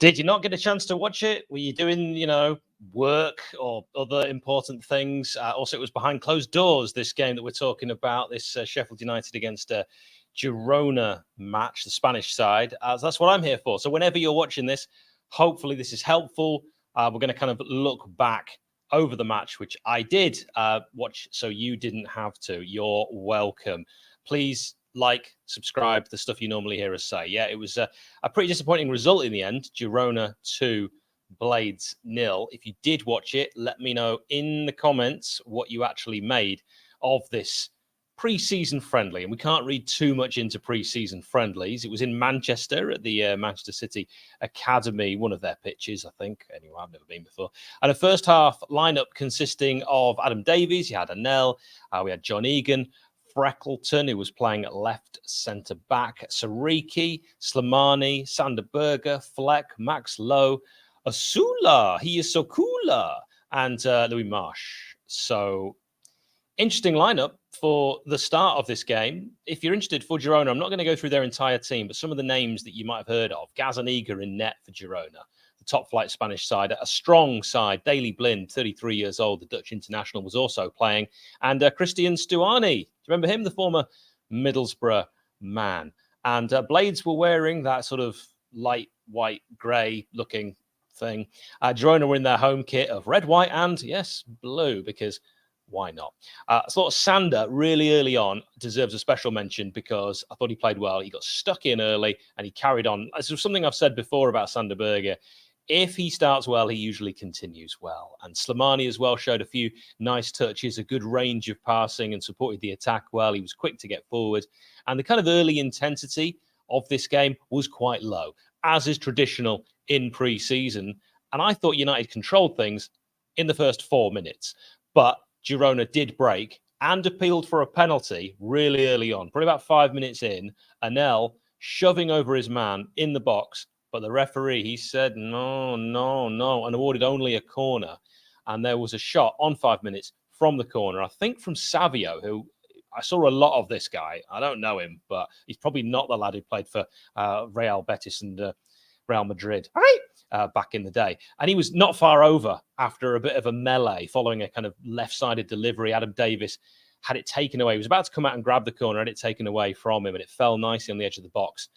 Did you not get a chance to watch it? Were you doing, work or other important things? Also, it was behind closed doors, this game that we're talking about, this Sheffield United against Girona match, the Spanish side. So that's what I'm here for. So whenever you're watching this, hopefully this is helpful. We're going to kind of look back over the match, which I did watch, so you didn't have to. You're welcome. Please like, subscribe, the stuff you normally hear us say. Yeah, it was a pretty disappointing result in the end. Girona 2, Blades 0. If you did watch it, let me know in the comments what you actually made of this pre-season friendly. And we can't read too much into pre-season friendlies. It was in Manchester at the Manchester City Academy, one of their pitches, I think. Anyway, I've never been before. And a first half lineup consisting of Adam Davies, you had Anel, we had John Egan, Freckleton, who was playing at left centre-back, Sariki, Slimani, Sander Berger, Fleck, Max Lowe, Asula, he is so cooler, and Louis Marsh. So, interesting lineup for the start of this game. If you're interested for Girona, I'm not going to go through their entire team, but some of the names that you might have heard of. Gazaniga in net for Girona, the top-flight Spanish side, a strong side. Daley Blind, 33 years old, the Dutch international, was also playing. And Christian Stuani, do you remember him, the former Middlesbrough man? And Blades were wearing that sort of light white grey looking thing. Girona were in their home kit of red, white, and yes, blue, because why not? I thought Sander really early on deserves a special mention because I thought he played well. He got stuck in early and he carried on. This is something I've said before about Sander Berger. If he starts well, he usually continues well. And Slimani as well showed a few nice touches, a good range of passing and supported the attack well. He was quick to get forward. And the kind of early intensity of this game was quite low, as is traditional in pre-season. And I thought United controlled things in the first 4 minutes. But Girona did break and appealed for a penalty really early on, probably about 5 minutes in. Anel shoving over his man in the box. But the referee, he said, no, and awarded only a corner. And there was a shot on 5 minutes from the corner, I think from Savio, who I saw a lot of this guy. I don't know him, but he's probably not the lad who played for Real Betis and Real Madrid back in the day. And he was not far over after a bit of a melee following a kind of left-sided delivery. Adam Davies had it taken away. He was about to come out and grab the corner, had it taken away from him, and it fell nicely on the edge of the box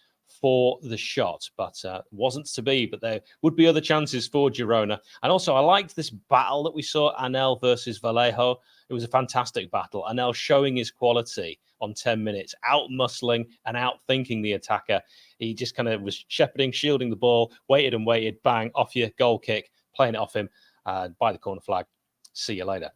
for the shot, but wasn't to be. But there would be other chances for Girona. And also, I liked this battle that we saw, Anel versus Vallejo. It was a fantastic battle. Anel showing his quality on 10 minutes, out-muscling and out-thinking the attacker. He just kind of was shepherding, shielding the ball, waited and waited, bang, off you, goal kick, playing it off him by the corner flag. See you later.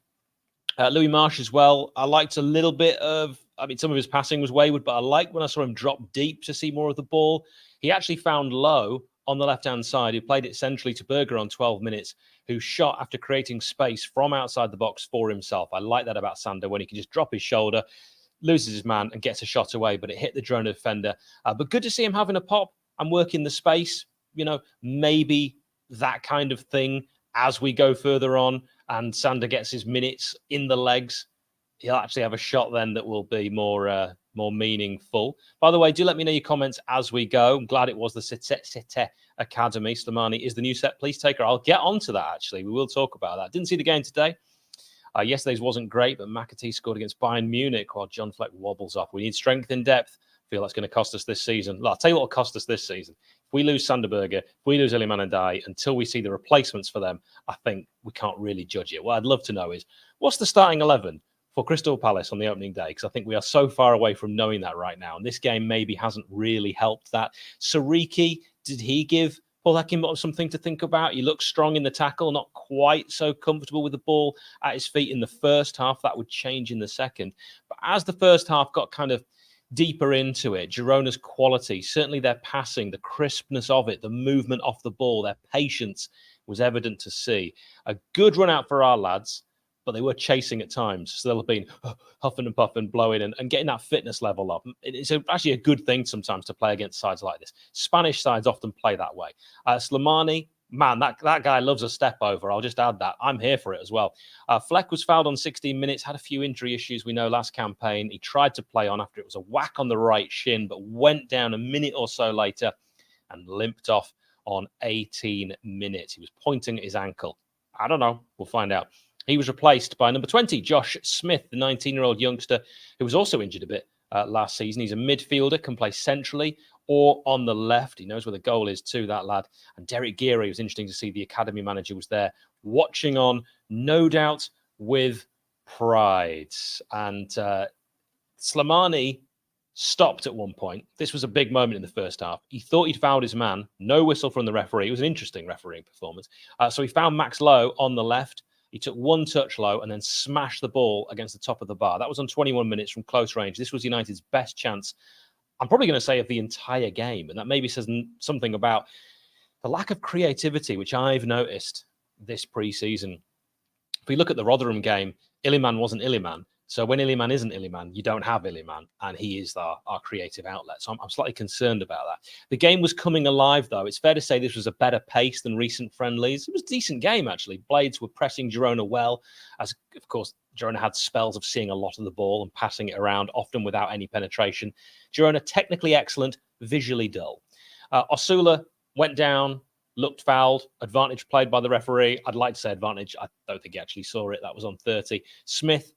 Louis Marsh as well. I liked a little bit of, some of his passing was wayward, but I liked when I saw him drop deep to see more of the ball. He actually found Lowe on the left-hand side, who played it centrally to Berger on 12 minutes, who shot after creating space from outside the box for himself. I like that about Sander, when he can just drop his shoulder, loses his man and gets a shot away, but it hit the Girona defender. But good to see him having a pop and working the space. Maybe that kind of thing as we go further on and Sander gets his minutes in the legs, he'll actually have a shot then that will be more meaningful. By the way, do let me know your comments as we go. I'm glad it was the City Academy. Slimani is the new set piece taker. I'll get onto that, actually. We will talk about that. Didn't see the game today. Yesterday's wasn't great, but McAtee scored against Bayern Munich while John Fleck wobbles off. We need strength in depth. I feel that's going to cost us this season. I'll tell you what will cost us this season. If we lose Sander Berger, if we lose Iliman Ndiaye, until we see the replacements for them, I think we can't really judge it. What I'd love to know is, what's the starting 11 for Crystal Palace on the opening day? Because I think we are so far away from knowing that right now. And this game maybe hasn't really helped that. Sariki, did he give Paul Heckingbottom something to think about? He looked strong in the tackle, not quite so comfortable with the ball at his feet in the first half. That would change in the second. But as the first half got kind of deeper into it, Girona's quality, certainly their passing, the crispness of it, the movement off the ball, their patience was evident to see. A good run out for our lads, but they were chasing at times. So they'll have been huffing and puffing, blowing and getting that fitness level up. It's actually a good thing sometimes to play against sides like this. Spanish sides often play that way. Slimani, man, that guy loves a step over. I'll just add that. I'm here for it as well. Fleck was fouled on 16 minutes, had a few injury issues we know last campaign. He tried to play on after it was a whack on the right shin, but went down a minute or so later and limped off on 18 minutes. He was pointing at his ankle. I don't know. We'll find out. He was replaced by number 20, Josh Smith, the 19-year-old youngster who was also injured a bit last season. He's a midfielder, can play centrally or on the left. He knows where the goal is too, that lad. And Derek Geary, it was interesting to see the academy manager was there watching on, no doubt with pride. And Slimani stopped at one point. This was a big moment in the first half. He thought he'd fouled his man. No whistle from the referee. It was an interesting refereeing performance. So he found Max Lowe on the left. He took one touch low and then smashed the ball against the top of the bar. That was on 21 minutes from close range. This was United's best chance, I'm probably going to say, of the entire game. And that maybe says something about the lack of creativity, which I've noticed this pre-season. If we look at the Rotherham game, Iliman wasn't Iliman. So when Iliman isn't Iliman, you don't have Iliman, and he is our creative outlet. So I'm slightly concerned about that. The game was coming alive, though. It's fair to say this was a better pace than recent friendlies. It was a decent game, actually. Blades were pressing Girona well, as, of course, Girona had spells of seeing a lot of the ball and passing it around, often without any penetration. Girona, technically excellent, visually dull. Osula went down, looked fouled, advantage played by the referee. I'd like to say advantage. I don't think he actually saw it. That was on 30. Smith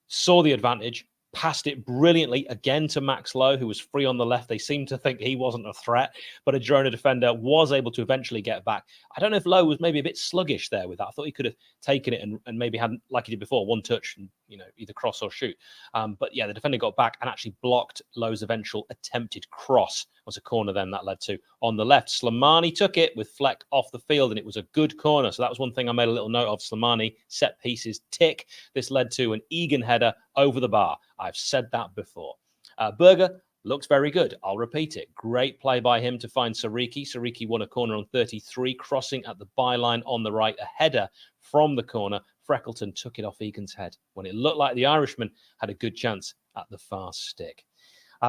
saw the advantage, passed it brilliantly again to Max Lowe, who was free on the left. They seemed to think he wasn't a threat, but a Girona defender was able to eventually get back. I don't know if Lowe was maybe a bit sluggish there with that. I thought he could have taken it and maybe had, like he did before, one touch and, either cross or shoot. But yeah, the defender got back and actually blocked Lowe's eventual attempted cross. It was a corner then that led to on the left. Slimani took it with Fleck off the field, and it was a good corner. So that was one thing I made a little note of. Slimani, set pieces, tick. This led to an Egan header over the bar. I've said that before. Berger looked very good. I'll repeat it. Great play by him to find Sariki. Sariki won a corner on 33, crossing at the byline on the right, a header from the corner. Freckleton took it off Egan's head when it looked like the Irishman had a good chance at the far stick.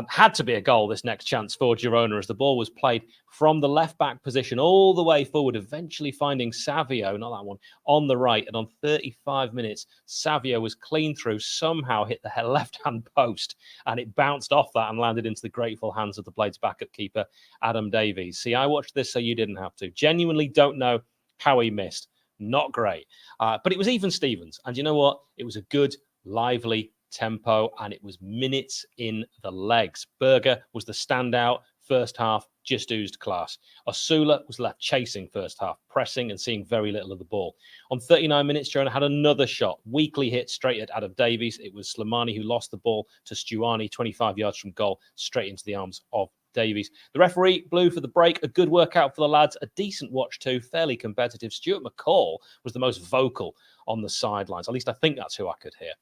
Had to be a goal, this next chance for Girona, as the ball was played from the left-back position all the way forward, eventually finding Savio, not that one, on the right. And on 35 minutes, Savio was clean through, somehow hit the left-hand post, and it bounced off that and landed into the grateful hands of the Blades' backup keeper, Adam Davies. See, I watched this so you didn't have to. Genuinely don't know how he missed. Not great. But it was even Stevens. And you know what? It was a good, lively tempo, and it was minutes in the legs. Berger was the standout. First half just oozed class. Osula was left chasing first half, pressing and seeing very little of the ball. On 39 minutes, Girona had another shot, weakly hit straight at Adam Davies. It was Slimani who lost the ball to Stuani, 25 yards from goal, straight into the arms of Davies. The referee blew for the break. A good workout for the lads. A decent watch too. Fairly competitive. Stuart McCall was the most vocal on the sidelines. At least I think that's who I could hear.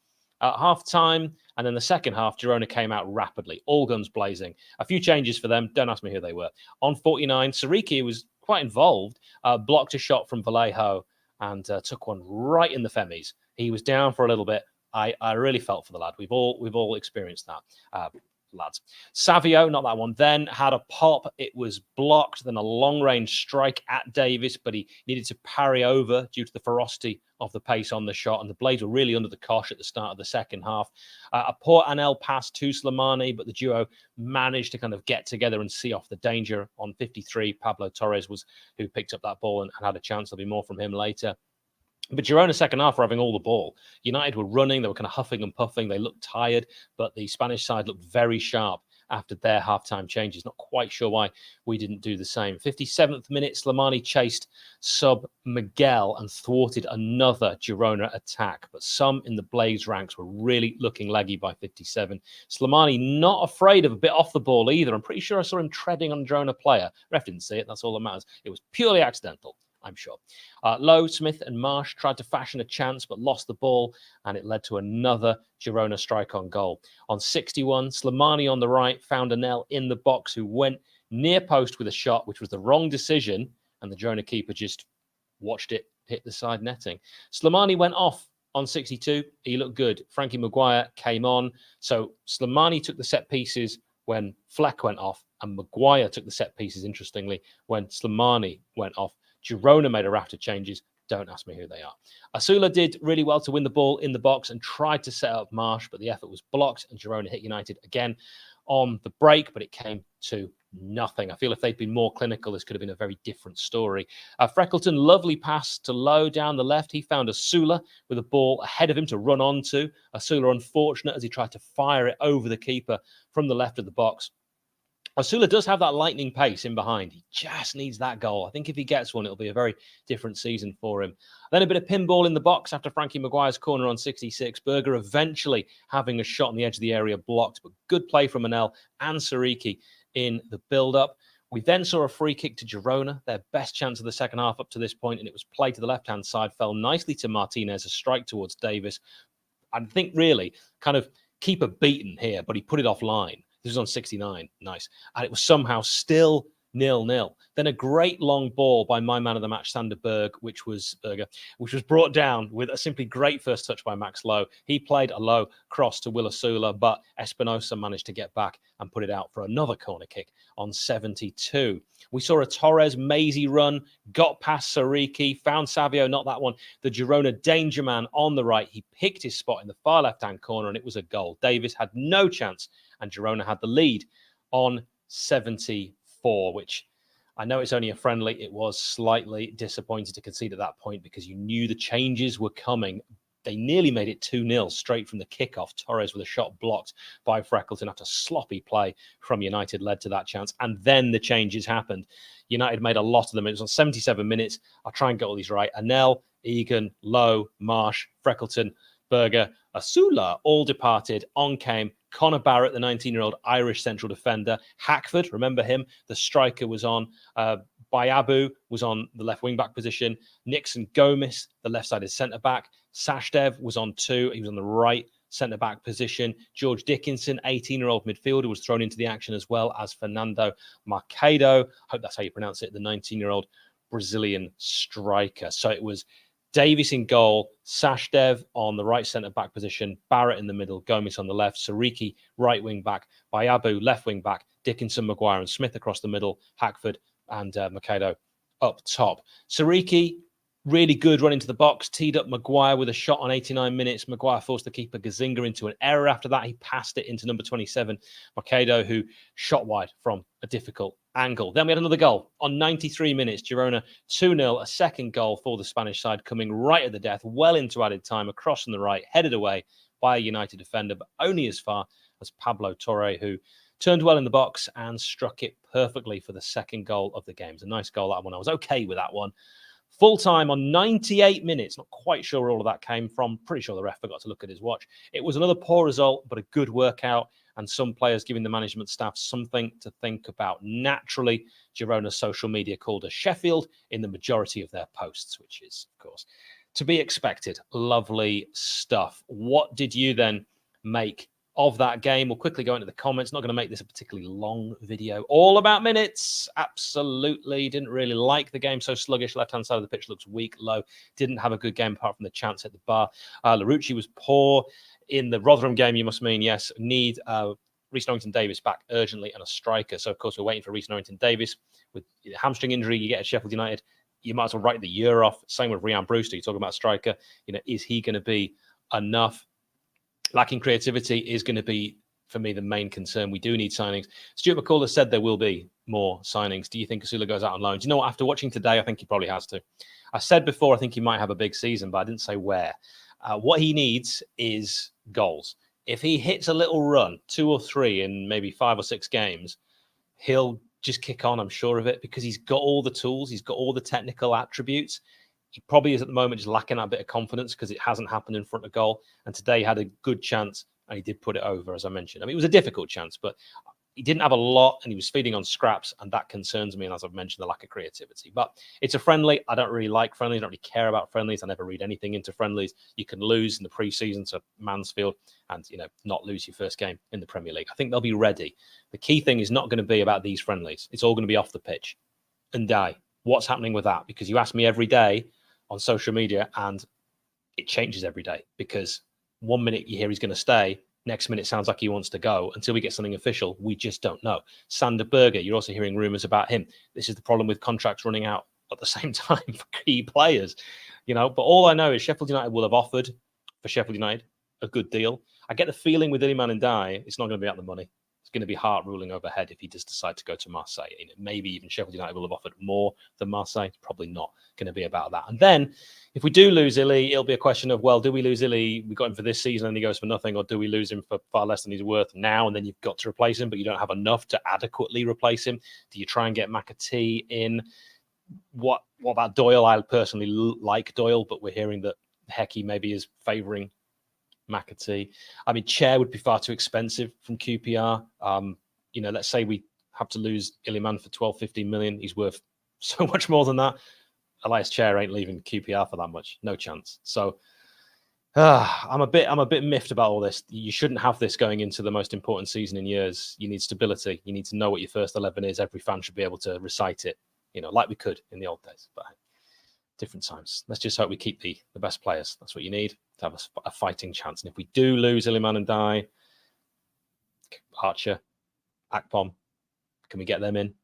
At half-time, and then the second half, Girona came out rapidly, all guns blazing. A few changes for them. Don't ask me who they were. On 49, Sariki was quite involved, blocked a shot from Vallejo and took one right in the Femis. He was down for a little bit. I really felt for the lad. We've all experienced that. Lads. Savio, not that one, then had a pop. It was blocked, then a long-range strike at Davis, but he needed to parry over due to the ferocity of the pace on the shot, and the Blades were really under the cosh at the start of the second half. A poor Anel pass to Slimani, but the duo managed to kind of get together and see off the danger. On 53, Pablo Torres was who picked up that ball and had a chance. There'll be more from him later. But Girona second half were having all the ball. United were running. They were kind of huffing and puffing. They looked tired, but the Spanish side looked very sharp after their halftime changes. Not quite sure why we didn't do the same. 57th minute, Slimani chased sub Miguel and thwarted another Girona attack. But some in the Blades ranks were really looking leggy by 57. Slimani not afraid of a bit off the ball either. I'm pretty sure I saw him treading on a Girona player. Ref didn't see it. That's all that matters. It was purely accidental, I'm sure. Lowe, Smith and Marsh tried to fashion a chance but lost the ball, and it led to another Girona strike on goal. On 61, Slimani on the right found Anel in the box who went near post with a shot, which was the wrong decision, and the Girona keeper just watched it hit the side netting. Slimani went off on 62. He looked good. Frankie Maguire came on. So Slimani took the set pieces when Fleck went off, and Maguire took the set pieces, interestingly, when Slimani went off. Girona made a raft of changes. Don't ask me who they are. Osula did really well to win the ball in the box and tried to set up Marsh, but the effort was blocked and Girona hit United again on the break, but it came to nothing. I feel if they'd been more clinical, this could have been a very different story. Freckleton, lovely pass to Lowe down the left. He found Asula with a ball ahead of him to run onto. Asula unfortunate as he tried to fire it over the keeper from the left of the box. Asula does have that lightning pace in behind. He just needs that goal. I think if he gets one, it'll be a very different season for him. Then a bit of pinball in the box after Frankie Maguire's corner on 66. Berger eventually having a shot on the edge of the area blocked, but good play from Manel and Sariki in the build-up. We then saw a free kick to Girona, their best chance of the second half up to this point, and it was played to the left-hand side, fell nicely to Martinez, a strike towards Davis. I think really kind of keeper beaten here, but he put it offline. This was on 69. Nice. And it was somehow still 0-0. Then a great long ball by my man of the match, Sander Berg, which was brought down with a simply great first touch by Max Lowe. He played a low cross to Will Asula, but Espinosa managed to get back and put it out for another corner kick on 72. We saw a Torres mazy run, got past Sariki, found Savio, not that one. The Girona danger man on the right. He picked his spot in the far left-hand corner, and it was a goal. Davis had no chance, and Girona had the lead on 74, which I know it's only a friendly. It was slightly disappointed to concede at that point because you knew the changes were coming. They nearly made it 2-0 straight from the kickoff. Torres with a shot blocked by Freckleton after sloppy play from United led to that chance. And then the changes happened. United made a lot of them. It was on 77 minutes. I'll try and get all these right. Anel, Egan, Lowe, Marsh, Freckleton, Berger, Asula all departed. On came Conor Barrett, the 19-year-old Irish central defender. Hackford, remember him? The striker was on. Bayabu was on the left wing-back position. Nixon Gomis, the left-sided centre-back. Sashdev was on 2. He was on the right centre-back position. George Dickinson, 18-year-old midfielder, was thrown into the action as well as Fernando Marcado. I hope that's how you pronounce it, the 19-year-old Brazilian striker. So it was Davies in goal, Sashdev on the right centre-back position, Barrett in the middle, Gomis on the left, Sariki right wing-back, Bayabu left wing-back, Dickinson, Maguire and Smith across the middle, Hackford and Mercado up top. Sariki, really good run into the box, teed up Maguire with a shot on 89 minutes. Maguire forced the keeper Gazinga into an error. After that, he passed it into number 27, Mercado, who shot wide from a difficult angle. Then we had another goal on 93 minutes. Girona 2-0, a second goal for the Spanish side coming right at the death, well into added time, across on the right, headed away by a United defender, but only as far as Pablo Torre, who turned well in the box and struck it perfectly for the second goal of the game. It's a nice goal, that one. I was okay with that one. Full time on 98 minutes. Not quite sure where all of that came from. Pretty sure the ref forgot to look at his watch. It was another poor result, but a good workout, and some players giving the management staff something to think about. Naturally, Girona's social media called us Sheffield in the majority of their posts, which is, of course, to be expected. Lovely stuff. What did you then make of that game? We'll quickly go into the comments. Not going to make this a particularly long video. All about minutes. Absolutely. Didn't really like the game. So sluggish. Left-hand side of the pitch looks weak. Low. Didn't have a good game apart from the chance at the bar. Larouci was poor. In the Rotherham game, you must mean, yes, need Reece Norrington-Davis back urgently and a striker. So, of course, we're waiting for Reece Norrington-Davis. With the hamstring injury you get at Sheffield United, you might as well write the year off. Same with Ryan Brewster. You're talking about striker. Is he going to be enough? Lacking creativity is going to be, for me, the main concern. We do need signings. Stuart McCall said there will be more signings. Do you think Asula goes out on loan? Do you know what? After watching today, I think he probably has to. I said before, I think he might have a big season, but I didn't say where. What he needs is goals. If he hits a little run, 2 or 3 in maybe 5 or 6 games, he'll just kick on, I'm sure of it, because he's got all the tools. He's got all the technical attributes. He probably is at the moment just lacking that bit of confidence because it hasn't happened in front of goal. And today he had a good chance and he did put it over, as I mentioned. I mean, it was a difficult chance, but he didn't have a lot and he was feeding on scraps, and that concerns me. And as I've mentioned, the lack of creativity. But it's a friendly. I don't really like friendlies. I don't really care about friendlies. I never read anything into friendlies. You can lose in the pre-season to Mansfield and, not lose your first game in the Premier League. I think they'll be ready. The key thing is not going to be about these friendlies. It's all going to be off the pitch. And what's happening with that? Because you ask me every day on social media, and it changes every day, because 1 minute you hear he's going to stay, next minute sounds like he wants to go. Until we get something official, we just don't know. Sander Berger, you're also hearing rumours about him. This is the problem with contracts running out at the same time for key players, But all I know is Sheffield United will have offered for Sheffield United a good deal. I get the feeling with Iliman and Dye, it's not going to be about the money. It's going to be heart ruling overhead if he does decide to go to Marseille. Maybe even Sheffield United will have offered more than Marseille. It's probably not going to be about that. And then if we do lose Illy, it'll be a question of, well, do we lose Illy? We got him for this season and he goes for nothing, or do we lose him for far less than he's worth now? And then you've got to replace him, but you don't have enough to adequately replace him. Do you try and get McAtee in? What about Doyle? I personally like Doyle, but we're hearing that Hecky maybe is favouring McAtee. I mean, Chair would be far too expensive from QPR. Let's say we have to lose Iliman for 12, 15 million. He's worth so much more than that. Elias Chair ain't leaving QPR for that much. No chance. So I'm a bit miffed about all this. You shouldn't have this going into the most important season in years. You need stability. You need to know what your first 11 is. Every fan should be able to recite it, like we could in the old days. But different times. Let's just hope we keep the best players. That's what you need to have a fighting chance. And if we do lose Iliman and Die, Archer, Akpom, can we get them in?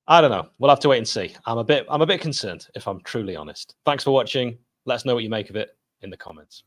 I don't know. We'll have to wait and see. I'm a bit concerned, if I'm truly honest. Thanks for watching. Let us know what you make of it in the comments.